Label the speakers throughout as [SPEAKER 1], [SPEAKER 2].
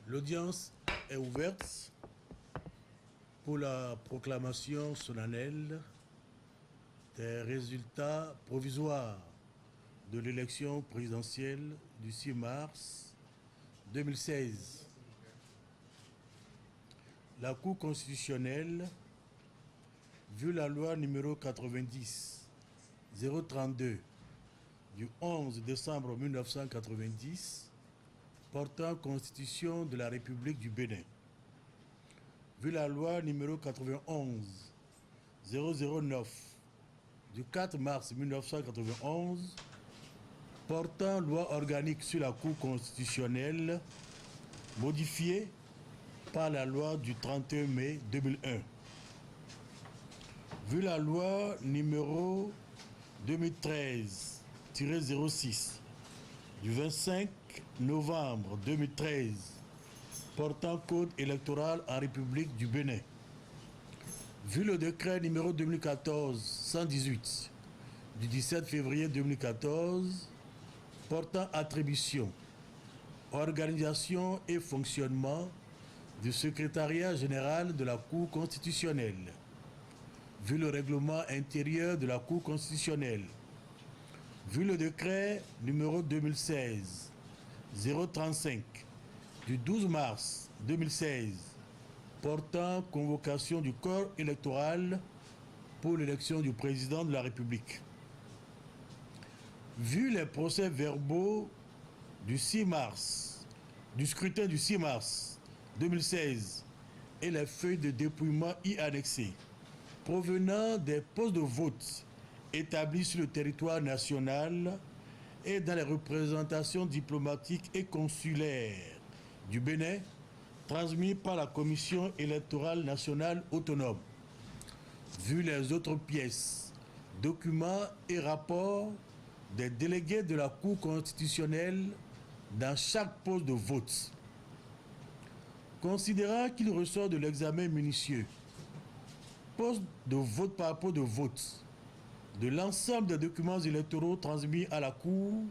[SPEAKER 1] L'audience est ouverte pour la proclamation solennelle des résultats provisoires de l'élection présidentielle du 6 mars 2016. La Cour constitutionnelle, vu la loi numéro 90-032 du 11 décembre 1990 portant Constitution de la République du Bénin, vu la loi numéro 91-009 du 4 mars 1991 portant loi organique sur la Cour constitutionnelle modifiée par la loi du 31 mai 2001, vu la loi numéro 2013-06 du 25 novembre 2013 portant code électoral en République du Bénin, vu le décret numéro 2014-118 du 17 février 2014 portant attribution, organisation et fonctionnement du secrétariat général de la Cour constitutionnelle, vu le règlement intérieur de la Cour constitutionnelle, vu le décret numéro 2016-035 du 12 mars 2016 portant convocation du corps électoral pour l'élection du président de la République, vu les procès-verbaux du 6 mars, du scrutin du 6 mars 2016 et les feuilles de dépouillement y annexées provenant des postes de vote établis sur le territoire national et dans les représentations diplomatiques et consulaires du Bénin, transmis par la Commission électorale nationale autonome, vu les autres pièces, documents et rapports des délégués de la Cour constitutionnelle dans chaque poste de vote. Considérant qu'il ressort de l'examen minutieux, poste de vote par poste de vote, de l'ensemble des documents électoraux transmis à la Cour,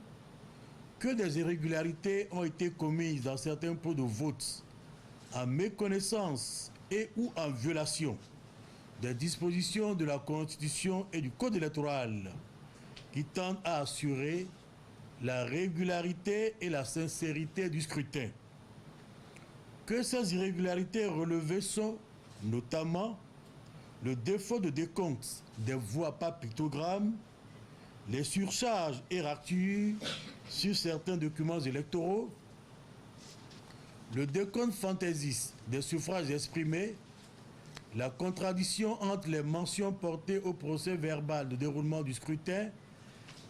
[SPEAKER 1] que des irrégularités ont été commises dans certains postes de vote en méconnaissance et ou en violation des dispositions de la Constitution et du Code électoral qui tendent à assurer la régularité et la sincérité du scrutin. Que ces irrégularités relevées sont notamment le défaut de décompte des voix par pictogramme, les surcharges et ractures sur certains documents électoraux, le décompte fantaisiste des suffrages exprimés, la contradiction entre les mentions portées au procès verbal de déroulement du scrutin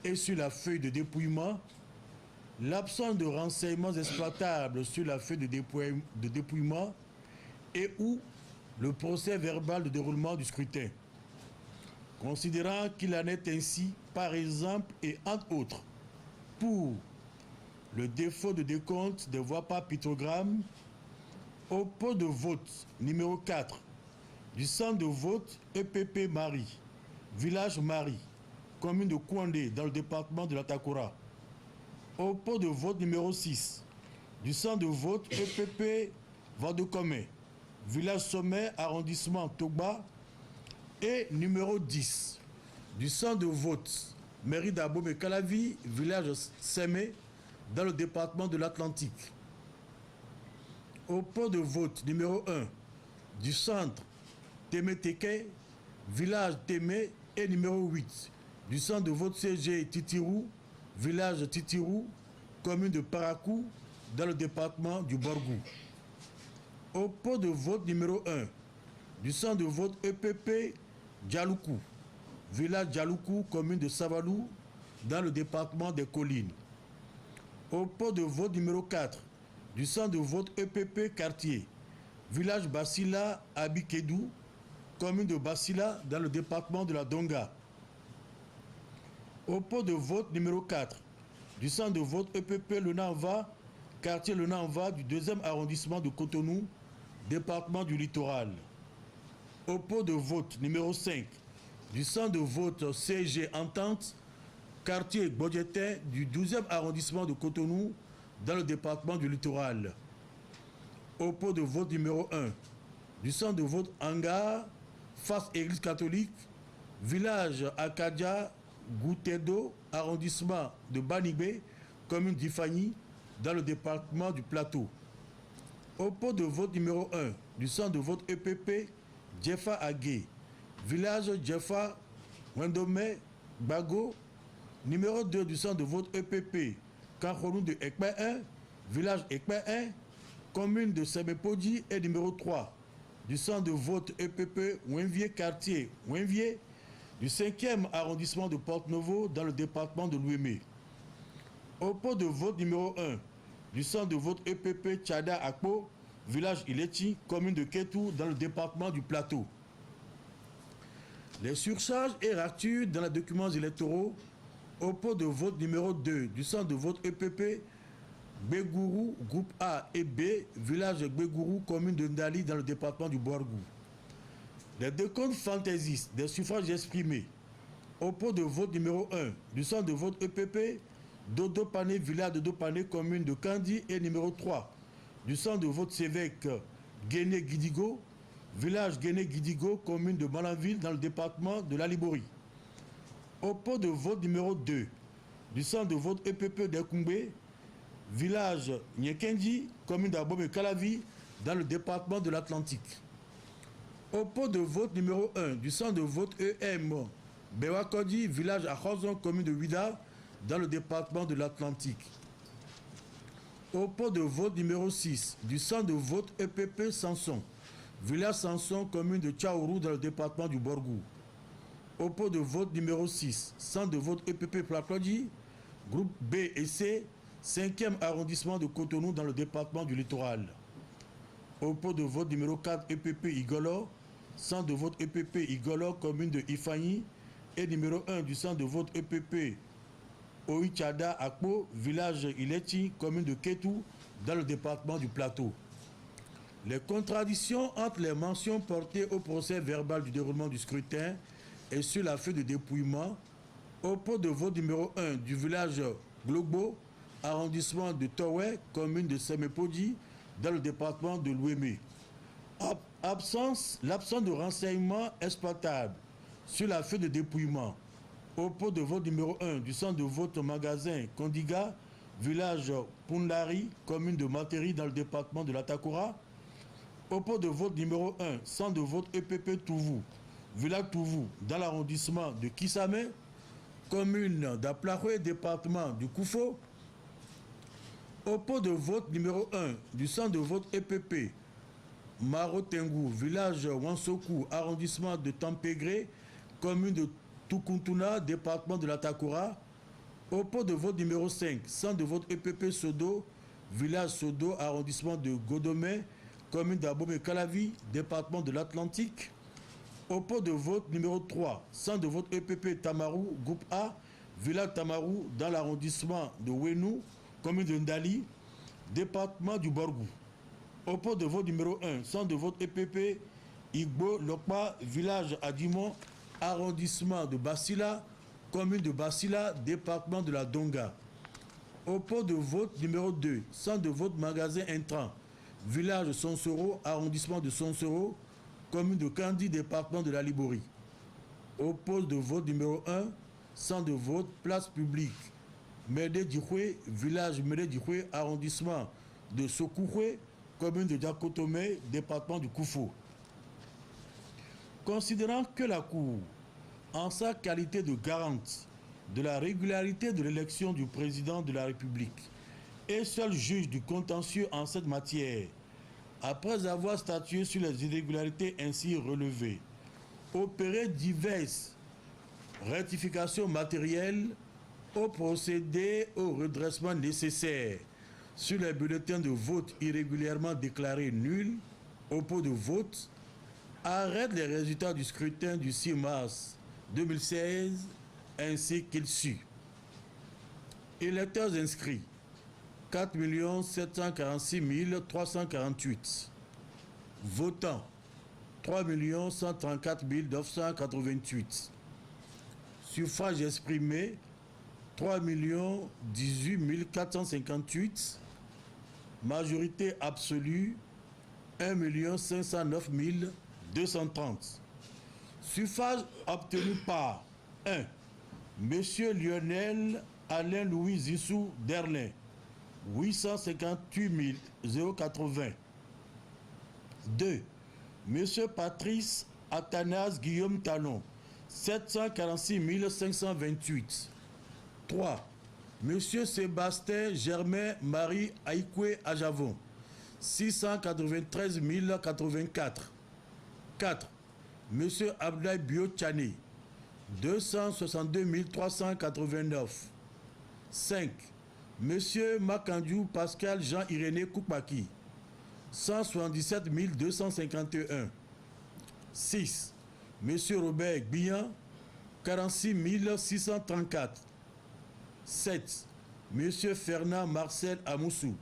[SPEAKER 1] et sur la feuille de dépouillement, l'absence de renseignements exploitables sur la feuille de dépouillement et ou le procès verbal de déroulement du scrutin. Considérant qu'il en est ainsi, par exemple et entre autres, pour le défaut de décompte des voix par pictogramme au poste de vote numéro 4 du centre de vote EPP Marie, village Marie, commune de Kouandé dans le département de l'Atakora, au poste de vote numéro 6 du centre de vote EPP Vandecomé, village Sommet, arrondissement Togba, et numéro 10 du centre de vote mairie d'Abomey Calavi, village Sémé, dans le département de l'Atlantique. Au poste de vote numéro 1 du centre Témé-Téké, village Témé, et numéro 8 du centre de vote CG Titirou, village Titirou, commune de Parakou, dans le département du Borgou. Au poste de vote numéro 1 du centre de vote EPP Djaloukou, village Djaloukou, commune de Savalou, dans le département des Collines. Au poste de vote numéro 4 du centre de vote EPP Quartier, village Bassila Abikedou, commune de Bassila, dans le département de la Donga. Au poste de vote numéro 4 du centre de vote EPP Le Nanva, quartier Le Nanva du 2e arrondissement de Cotonou, département du Littoral. Au poste de vote numéro 5 du centre de vote CG Entente, quartier Bodjeté du 12e arrondissement de Cotonou, dans le département du Littoral. Au pot de vote numéro 1, du centre de vote Hangar, face Église catholique, village Akadia, Goutedo, arrondissement de Banibé, commune d'Ifani, dans le département du Plateau. Au pot de vote numéro 1, du centre de vote EPP, Djefa Agé, village Djefa, Wendome, Bago, numéro 2 du centre de vote EPP, Kanchonou de Ekpe 1, village Ekpe 1, commune de Sebepodi, et numéro 3 du centre de vote EPP Wenvier, quartier Wenvier, du 5e arrondissement de Porte-Novo, dans le département de l'Ouémé. Au pot de vote numéro 1 du centre de vote EPP Tchada Akpo, village Ileti, commune de Ketou, dans le département du Plateau. Les surcharges et ratures dans les documents électoraux au pot de vote numéro 2 du centre de vote EPP Bégourou, groupe A et B, village Bégourou, commune de Ndali, dans le département du Boargou. Les décomptes fantaisistes des suffrages exprimés au pot de vote numéro 1 du centre de vote EPP Dodo Pané, village Dodo Pané, commune de Kandi, et numéro 3 du centre de vote Sévèque Guéné Guidigo, village Guéné Guidigo, commune de Malanville, dans le département de la Liborie. Au pot de vote numéro 2 du centre de vote EPP d'Ekoumbé, village Nyekendi, commune d'Abomey Calavi, dans le département de l'Atlantique. Au pot de vote numéro 1 du centre de vote EM Bewakodi, village Akhozon, commune de Ouida, dans le département de l'Atlantique. Au pot de vote numéro 6 du centre de vote EPP Sanson, village Sanson, commune de Tchaourou, dans le département du Borgou. Au pot de vote numéro 6, centre de vote EPP Plakodi, groupe B et C, 5e arrondissement de Cotonou, dans le département du Littoral. Au pot de vote numéro 4 EPP Igolo, centre de vote EPP Igolo, commune de Ifani, et numéro 1 du centre de vote EPP Oichada Akpo, village Ileti, commune de Ketou, dans le département du Plateau. Les contradictions entre les mentions portées au procès verbal du déroulement du scrutin et sur la feuille de dépouillement au pot de vote numéro 1 du village Globo, arrondissement de Towé, commune de Semepodi, dans le département de l'Ouémé. L'absence de renseignements exploitables sur la feuille de dépouillement au pot de vote numéro 1 du centre de vote magasin Kondiga, village Pundari, commune de Materi, dans le département de l'Atakura. Au pot de vote numéro 1, centre de vote EPP Touvou, village Touvou, dans l'arrondissement de Kisame, commune d'Aplahoué, département du Koufo. Au pot de vote numéro 1 du centre de vote EPP Marotengou, village Wansoku, arrondissement de Tampégré, commune de Tukuntuna, département de l'Atakura. Au pot de vote numéro 5, centre de vote EPP Sodo, village Sodo, arrondissement de Godomé, commune d'Abomey Calavi, département de l'Atlantique. Au pot de vote numéro 3, centre de vote EPP Tamarou, groupe A, village Tamarou, dans l'arrondissement de Wenou, commune de Ndali, département du Borgou. Au pot de vote numéro 1, centre de vote EPP Igbo Lokpa, village Adimon, arrondissement de Basila, commune de Basila, département de la Donga. Au pot de vote numéro 2, centre de vote magasin intrant, village Sonsoro, arrondissement de Sonsoro, commune de Kandi, département de la Liborie. Au pot de vote numéro 1, centre de vote place publique, Médé Djihoué, village Médé Djihoué, arrondissement de Sokouhoué, commune de Diakotomé, département du Koufo. Considérant que la Cour, en sa qualité de garante de la régularité de l'élection du président de la République et seul juge du contentieux en cette matière, après avoir statué sur les irrégularités ainsi relevées, opéré diverses rectifications matérielles, au procédé au redressement nécessaire sur les bulletins de vote irrégulièrement déclarés nuls au pot de vote, arrête les résultats du scrutin du 6 mars 2016 ainsi qu'il suit. Électeurs inscrits 4 746 348. Votants 3 134 988. Suffrages exprimés 3 18 458. Majorité absolue 1 509 230. Suffrage obtenu par 1. Monsieur Lionel Alain Louis Zissou Derlin, 858 080. 2. Monsieur Patrice Athanas Guillaume Talon, 746 528. 3. Monsieur Sébastien Germain Marie Aïkwe Ajavon, 693 084. 4. Monsieur Abdoulaye Bio-Tchane, 262 389. 5. Monsieur Makandjou Pascal Jean-Iréné Koukmaki, 177 251. 6. Monsieur Robert Bihan, 46 634. 7. Monsieur Fernand Marcel Amoussou,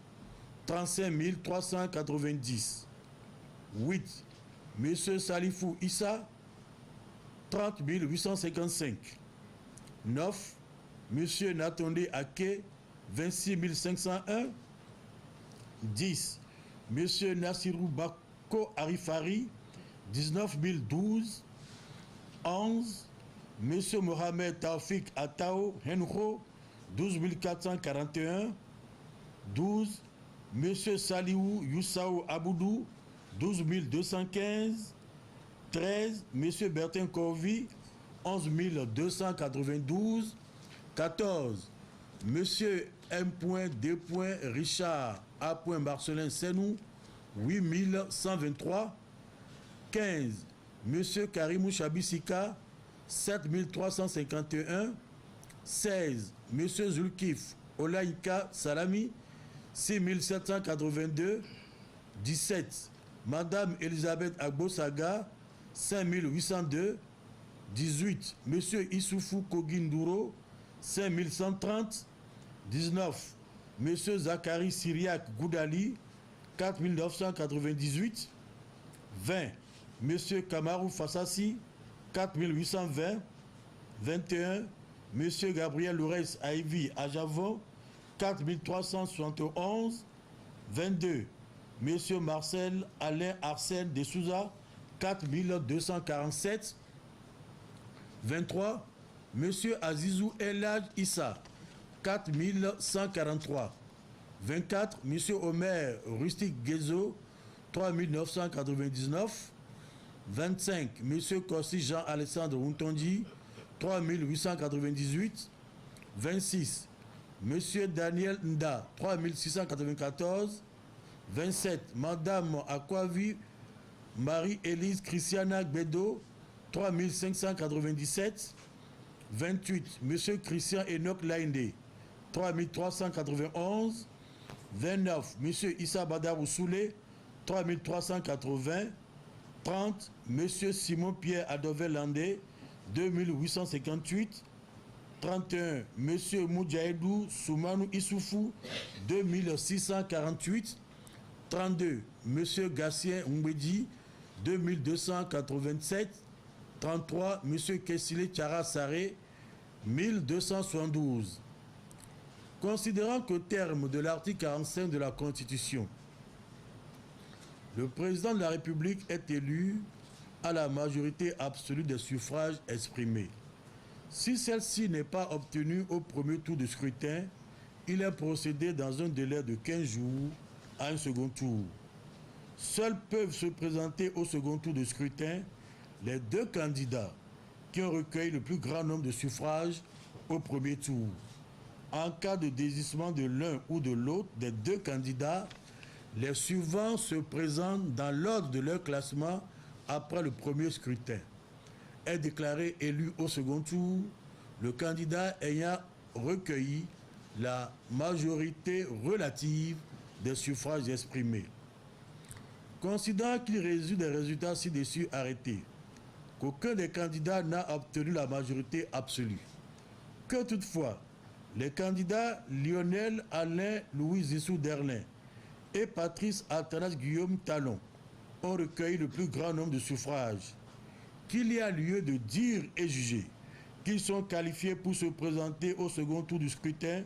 [SPEAKER 1] 35 390. 8. Monsieur Salifou Issa, 30 855. 9. Monsieur Natonde Ake, 26 501. 10. Monsieur Nassirou Bako Arifari, 19 012. 11. Monsieur Mohamed Taufik Atao Henro, 12 441. 12. Monsieur Saliou Youssaou Aboudou, 12 215. 13. Monsieur Bertin Corvi, 11 292. 14. Monsieur M.D. Richard A. Marcelin Senou, 8123. 15. Monsieur Karimou Chabissika, 7351. 16. Monsieur Zulkif Olaïka Salami, 6782. 17. Madame Elisabeth Agbosaga, 5802. 18. Monsieur Issoufou Koginduro, 5130. 19. Monsieur Zachary Syriac Goudali, 4998. 20. Monsieur Kamarou Fassassi, 4820. 21. Monsieur Gabriel Lourès Aïvi Ajavon, 4371. 22. Monsieur Marcel Alain Arsène de Souza, 4247. 23. Monsieur Azizou Elhaj Issa, 4143. 24. Monsieur Omer Rustic Gezo, 3999. 25. Monsieur Kossi Jean-Alexandre Untondi, 3898. 26. Monsieur Daniel Nda, 3694. 27. Madame Akwavi Marie-Élise Christiana Gbedo, 3597. 28. Monsieur Christian Enoch Lainde, 3391. 29. Monsieur Issa Badarou Soulé, 3380. 30. Monsieur Simon Pierre Adovel Landé, 2858. 31. Monsieur Moudjaïdou Soumanou Issoufou, 2648. 32. Monsieur Gassien Mbedi, 2287. 33. Monsieur Kessile Tchara Saré, 1272. Considérant qu'au terme de l'article 45 de la Constitution, le président de la République est élu à la majorité absolue des suffrages exprimés. Si celle-ci n'est pas obtenue au premier tour de scrutin, il est procédé dans un délai de 15 jours à un second tour. Seuls peuvent se présenter au second tour de scrutin les deux candidats qui ont recueilli le plus grand nombre de suffrages au premier tour. En cas de désistement de l'un ou de l'autre des deux candidats, les suivants se présentent dans l'ordre de leur classement après le premier scrutin. Est déclaré élu au second tour le candidat ayant recueilli la majorité relative des suffrages exprimés. Considérant qu'il résulte des résultats ci-dessus arrêtés, qu'aucun des candidats n'a obtenu la majorité absolue, que toutefois les candidats Lionel Alain Louis Zissou Derlin et Patrice Athanas Guillaume Talon ont recueilli le plus grand nombre de suffrages, qu'il y a lieu de dire et juger qu'ils sont qualifiés pour se présenter au second tour du scrutin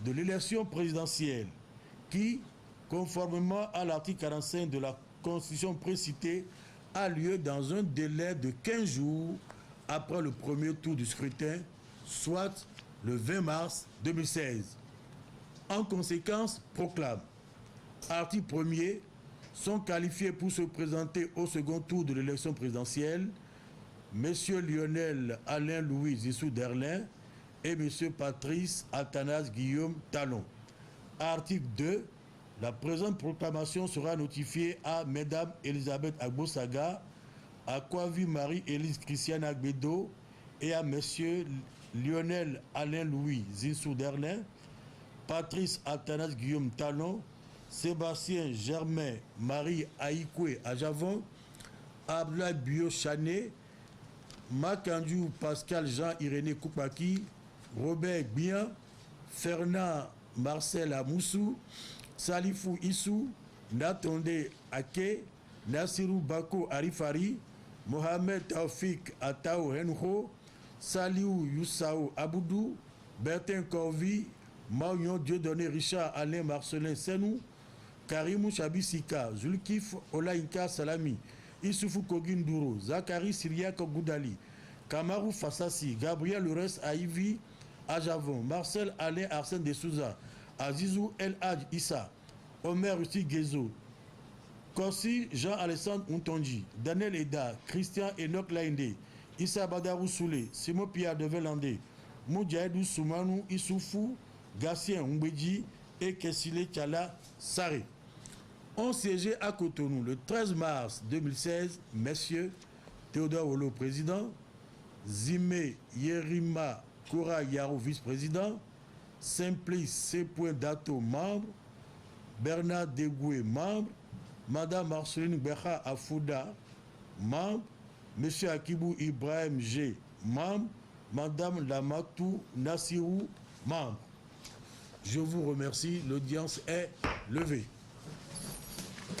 [SPEAKER 1] de l'élection présidentielle qui, conformément à l'article 45 de la constitution précitée a lieu dans un délai de 15 jours après le premier tour du scrutin, soit le 20 mars 2016. En conséquence, proclame. Article 1er, sont qualifiés pour se présenter au second tour de l'élection présidentielle M. Lionel Alain Louis Zissou Derlin et M. Patrice Athanase Guillaume Talon. Article 2, la présente proclamation sera notifiée à Mme Elisabeth Agbosaga, à Kwavi Marie-Élise Christiane Agbedo et à M. Lionel Alain Louis Zissou Derlin, Patrice Athanase Guillaume Talon, Sébastien Germain Marie Aïkoué Ajavon, Abdoulaye Bio Chané, Makandiou Pascal Jean-Iréné Koupaki, Robert Bian, Fernand Marcel Amoussou, Salifou Issou, Natonde Ake, Nassirou Bako Arifari, Mohamed Taufik Atao Henho, Saliou Youssao Aboudou, Bertin Corvi, Maunion Dieudonné Richard Alain Marcelin Senou, Karimou Chabisika, Zulkif Olaïka Salami, Issoufou Koginduro, Zachary Syriac Goudali, Kamarou Fassassi, Gabriel Lures Aïvi Ajavon, Marcel Alain Arsène de Souza, Azizou El Hadj Issa, Omer Russi Gezo, Korsi Jean-Alexandre Untonji, Daniel Eda, Christian Enoch Lainde, Issa Badarou Soule, Simon Pierre de Velandé, Moudjaïdou Soumanou Issoufou, Gatien Mbedji et Kessile Tchala Saré. Ont siégé à Cotonou le 13 mars 2016, messieurs Théodore Olo, président, Zimé Yerima Kora Yaro, vice-président, Simplice C. Dato, membre, Bernard Degoué, membre, Madame Marceline Becha Afouda, membre, Monsieur Akibou Ibrahim G, membre, Madame Lamatou Nassirou, membre. Je vous remercie, l'audience est levée.